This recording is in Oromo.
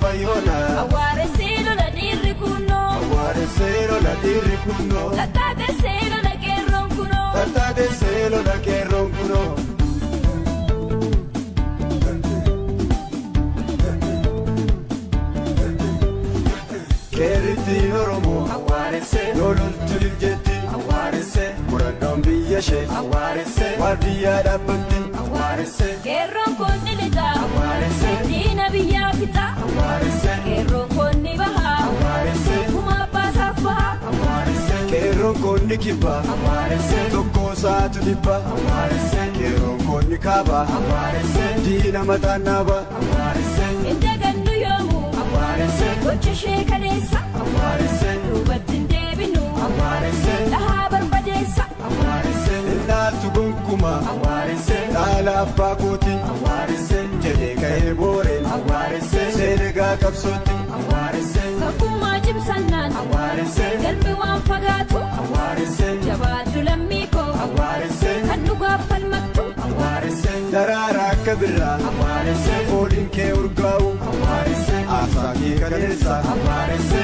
fayona Awwaaresse lola dhiirri kunoo Awwaaresse lola dhiirri kunoo Tattaatesse lola qeerroon kunoo Tattaatesse lola qeerroon kunoo Qeerrittiin Oromoo Awwaaresse lololtu liljetti Awwaaresse murannoon biyya ishee Awwaaresse waardiyyaa dhaabbatti Awwaaresse qeerroon konni lixaa Awwaaresse diina biyyaa fixaa Awwaaresse qeerroon konni bahaa Awwaaresse kuma abbaasaaf bahaa Awwaaresse qeerroon konni kibbaa Awwaaresse tokkoo saatu dhibbaa Awwaaresse qeerroon konni kaabaa Awwaaresse diina mataan naabaa Awwaaresse inda gannu yoomuu Awwaaresse gocha ishee kaleessa Awwaaresse duubatti hin deebinu Awwaaresse dhahaa barbadeessa Awwaaresse ilaaltu gonkumaa Awwaaresse dhaala abbaa kooti Awwaaresse jedhee ka'ee booreen Awwaaresse seenegaa qabsootti Awwaaresse tokkummaa cimsannaan Awwaaresse galmi waan fagaatu Awwaaresse jabaaddu lammii koo Awwaaresse kan dhugaaf falmattu Awwaaresse daraaraa akka birraa Awwaaresse fooliin kee urgaa'u Awwaaresse aasaa kee kaleessa Awwaaresse